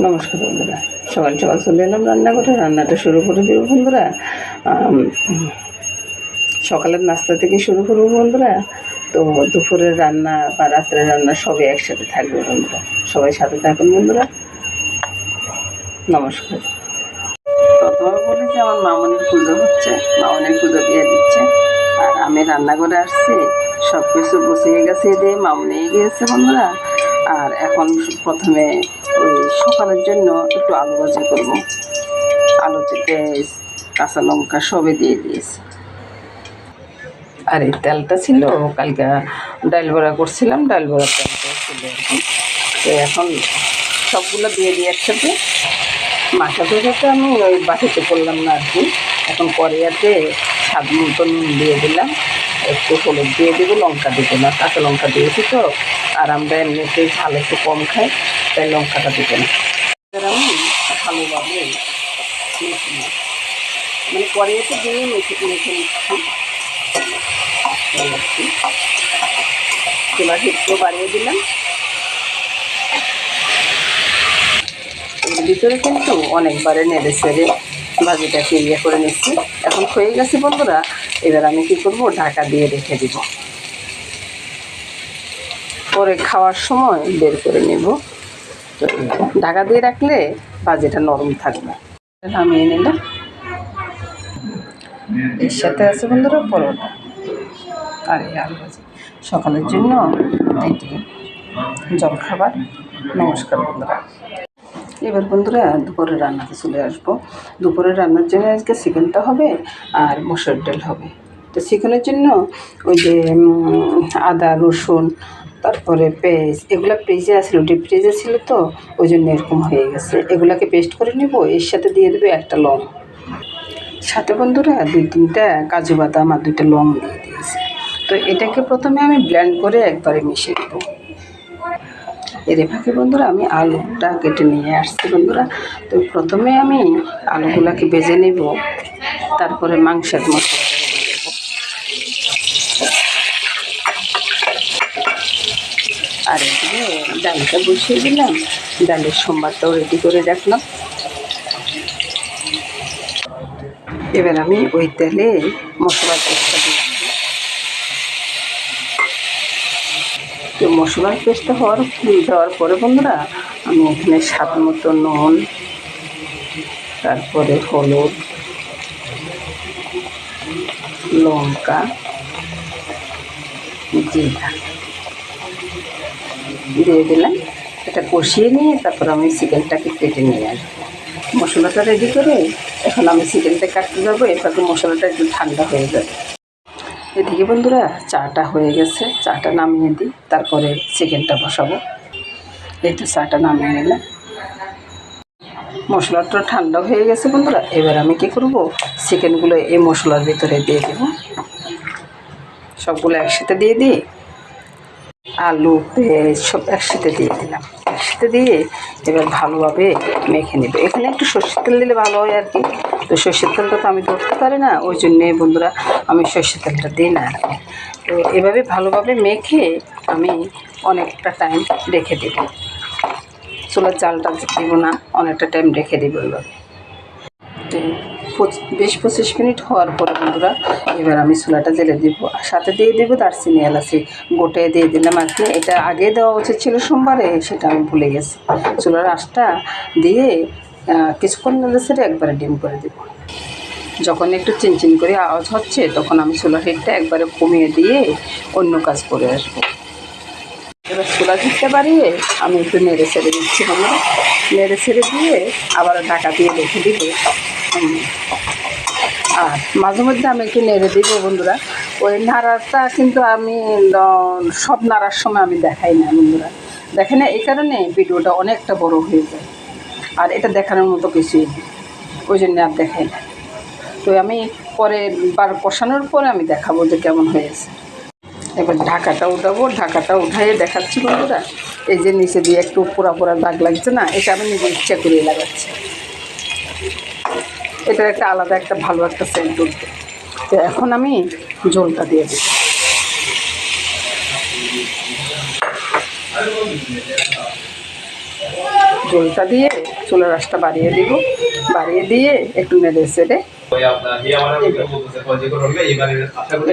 নমস্কার বন্ধুরা, সকাল সকাল চলে এলাম রান্নাঘরে। রান্নাটা শুরু করে দেবো বন্ধুরা। সকালের নাস্তা থেকে শুরু করবো বন্ধুরা। তো দুপুরের রান্না বা রাত্রের রান্না সবই একসাথে থাকবে বন্ধুরা। সবাই সাথে থাকুন বন্ধুরা। নমস্কার। প্রথমে বলি যে আমার মামনির পুজো হচ্ছে, মামনির পুজো দিয়ে দিচ্ছে, আর আমি রান্নাঘরে আসছি। সব কিছু গুছিয়ে গেছিয়ে দিয়ে মামনি গিয়েছে বন্ধুরা। আর এখন প্রথমে ওই সকালের জন্য একটু আলু ভাজি করবো। আলুতে পেঁয়াজ, কাঁচা লঙ্কা সবই দিয়ে দিয়েছি। আর এই তেলটা ছিল কালকে ডাল বড়া করছিলাম, ডাল বড়ার তেলটা ছিল আর কি। তো এখন সবগুলো দিয়ে দিই একসাথে। মাছাতে যাতে আমি ওই বাটিতে করলাম না আর কি। এখন কড়াইতে স্বাদ মতো নুন দিয়ে দিলাম, একটু হলুদ দিয়ে দেবো, লঙ্কা দেবো না, কাঁচা লঙ্কা দিয়েছি তো। আর আমরা এমনিতে ঝাল একটু কম খাই, তাই লঙ্কাটা দেবো না। আমি ভালোভাবে মেখে নিই, মানে কড়াইতে দিয়ে মেখে নিচ্ছি। চুলার একটু বাড়িয়ে দিলাম। এর ভিতরে কিন্তু অনেকবারে নেড়ে ছেড়ে ভাজিটাকে ইয়ে করে নিচ্ছি। এখন হয়ে গেছে বন্ধুরা। এবার আমি কী করবো, ঢাকা দিয়ে রেখে দিব, পরে খাওয়ার সময় বের করে নেব। তো ঢাকা দিয়ে রাখলে ভাজিটা নরম থাকবে। নামিয়ে নিলাম। এর সাথে আছে বন্ধুরা পরোটা আর এই আলু ভাজি। সকালের জন্য এটি জলখাবার। নমস্কার বন্ধুরা। এবার বন্ধুরা দুপুরের রান্নাতে চলে আসবো। দুপুরের রান্নার জন্য আজকে চিকেনটা হবে আর মসুর ডাল হবে। তো চিকেনের জন্য ওই যে আদা রসুন তারপরে পেঁয়াজ, এগুলো ফ্রিজে আসলো, ডিপ ফ্রিজে ছিল তো ওই জন্য এরকম হয়ে গেছে। এগুলাকে পেস্ট করে নেব। এর সাথে দিয়ে দেবে একটা লং, সাথে বন্ধুরা 2-3টা কাজু বাদাম আর 2টা লং দিয়ে দিয়েছি। তো এটাকে প্রথমে আমি ব্লেন্ড করে একবারে মিশিয়ে দেবো। এর ফাঁকে বন্ধুরা আমি আলুটা কেটে নিয়ে আসছি বন্ধুরা। তো প্রথমে আমি আলুগুলাকে ভেজে নেব, তারপরে মাংসের মশলাটা দিয়ে দেবো। আর এদিকে ডালটা বসিয়ে দিলাম, ডালের সম্বারটাও রেডি করে রাখলাম। এবার আমি ওই তেলে মশলার পেস্টটা দিয়ে দেবো। তো মশলার পেস্টটা দেওয়ার পরে বন্ধুরা আমি এখানে স্বাদ মতো নুন, তারপরে হলুদ, লঙ্কা, জিরা দিয়ে দিলাম। এটা কষিয়ে নিয়ে তারপর আমি চিকেনটাকে কেটে নিয়ে আসবো। মশলাটা রেডি করে এখন আমি চিকেনটা কাটতে যাবো। এরপরে মশলাটা একটু ঠান্ডা হয়ে যাবে। এদিকে বন্ধুরা চাটা হয়ে গেছে, চাটা নামিয়ে দিই, তারপরে চিকেনটা বসাবো। এই তো চাটা নামিয়ে নিলাম। মশলাটা ঠান্ডা হয়ে গেছে বন্ধুরা। এবার আমি কী করব, চিকেনগুলো এই মশলার ভিতরে দিয়ে দেব। সবগুলো একসাথে দিয়ে দিই, আলু পেঁয়াজ সব একসাথে দিয়ে দিলাম। একসাথে দিয়ে এবার ভালোভাবে মেখে নেবে। এখানে একটু সর্ষের তেল দিলে ভালো হয় আর কি। তো সর্ষের তেলটা তো আমি ধরতে পারি না, ওই জন্যে বন্ধুরা আমি সর্ষের তেলটা দিই না আর কি। তো এভাবে ভালোভাবে মেখে আমি অনেকটা টাইম রেখে দেব। চুলার জালটা দেব না, অনেকটা টাইম রেখে দেবো এভাবে। 20-25 মিনিট হওয়ার পরে বন্ধুরা এবার আমি চুলাটা জেলে দিব। আর সাথে দিয়ে দেবো দারচিনি এলাচি গোটায় দিয়ে দিলাম আর কি। এটা আগে দেওয়া উচিত ছিল সোমবারে, সেটা আমি ভুলে গেছি। চুলার আঁচটা দিয়ে কিছুক্ষণ নেড়ে ছেড়ে একবারে ডিম করে দেবো। যখন একটু চিনচিন করে আওয়াজ হচ্ছে তখন আমি চুলার হিটটা একবারে কমিয়ে দিয়ে অন্য কাজ করে আসবো। এবার চুলার হিটটা বাড়িয়ে আমি একটু নেড়ে ছেড়ে দিচ্ছি বন্ধুরা। নেড়ে ছেড়ে দিয়ে আবার ঢাকা দিয়ে রেখে দিব। আর মাঝে মধ্যে আমি একটু নেড়ে দিব বন্ধুরা। ওই নাড়াটা কিন্তু আমি সব নাড়ার সময় আমি দেখাই না বন্ধুরা, দেখে না। এই কারণে ভিডিওটা অনেকটা বড় হয়ে যায়, আর এটা দেখানোর মতো কিছুই নেই, ওই জন্য আর দেখাই না। তো আমি পরে বার কষানোর পরে আমি দেখাবো যে কেমন হয়েছে। এবার ঢাকাটা উঠাবো। ঢাকাটা উঠাইয়ে দেখাচ্ছি বন্ধুরা। এই যে নিচে দিয়ে একটু পোড়া পোড়া দাগ লাগছে না, এটা আমি নিজে ইচ্ছা করে লাগাচ্ছি। এটার একটা আলাদা একটা ভালো একটা সেন্ট উঠবে। তো এখন আমি ঝোলটা দিয়ে দিই। ঝোলটা দিয়ে চুলার আঁচটা বাড়িয়ে দিব, বাড়িয়ে দিয়ে একটু নেড়ে চেড়ে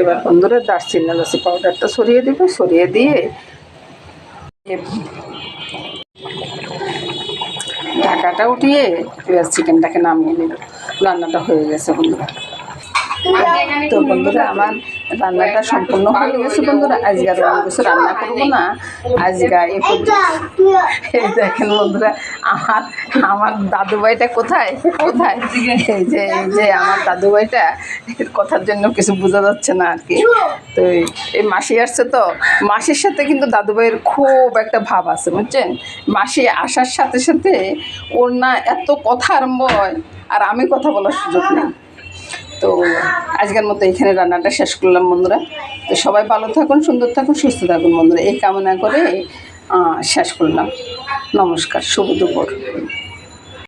এবার বন্ধুরা দারচিনি এলাচি পাউডারটা ছড়িয়ে দিব, ছড়িয়ে দিয়ে ঢাকাটা উঠিয়ে এবার চিকেনটাকে নামিয়ে নেব। রান্নাটা হয়ে গেছে বন্ধুরা। তো বন্ধুরা আমার রান্নাটা সম্পূর্ণ হয়ে গেছে বন্ধুরা। আজকে আর অন্য কিছু রান্না করবো না, আজকে এই দেখেন বন্ধুরা আমার আমার দাদুভাইটা কোথায় কোথায় এই যে আমার দাদুভাইটা কথার জন্য কিছু বোঝা যাচ্ছে না আর কি। তো এই মাসি আসছে, তো মাসির সাথে কিন্তু দাদুভাইয়ের খুব একটা ভাব আছে বুঝছেন। মাসি আসার সাথে সাথে ওর না এত কথা আরম্ভ হয় আর আমি কথা বলার সুযোগ নেই। তো আজকের মতো এখানে রান্নাটা শেষ করলাম বন্ধুরা। তো সবাই ভালো থাকুন, সুন্দর থাকুন, সুস্থ থাকুন বন্ধুরা, এই কামনা করে শেষ করলাম। নমস্কার, শুভ দুপুর।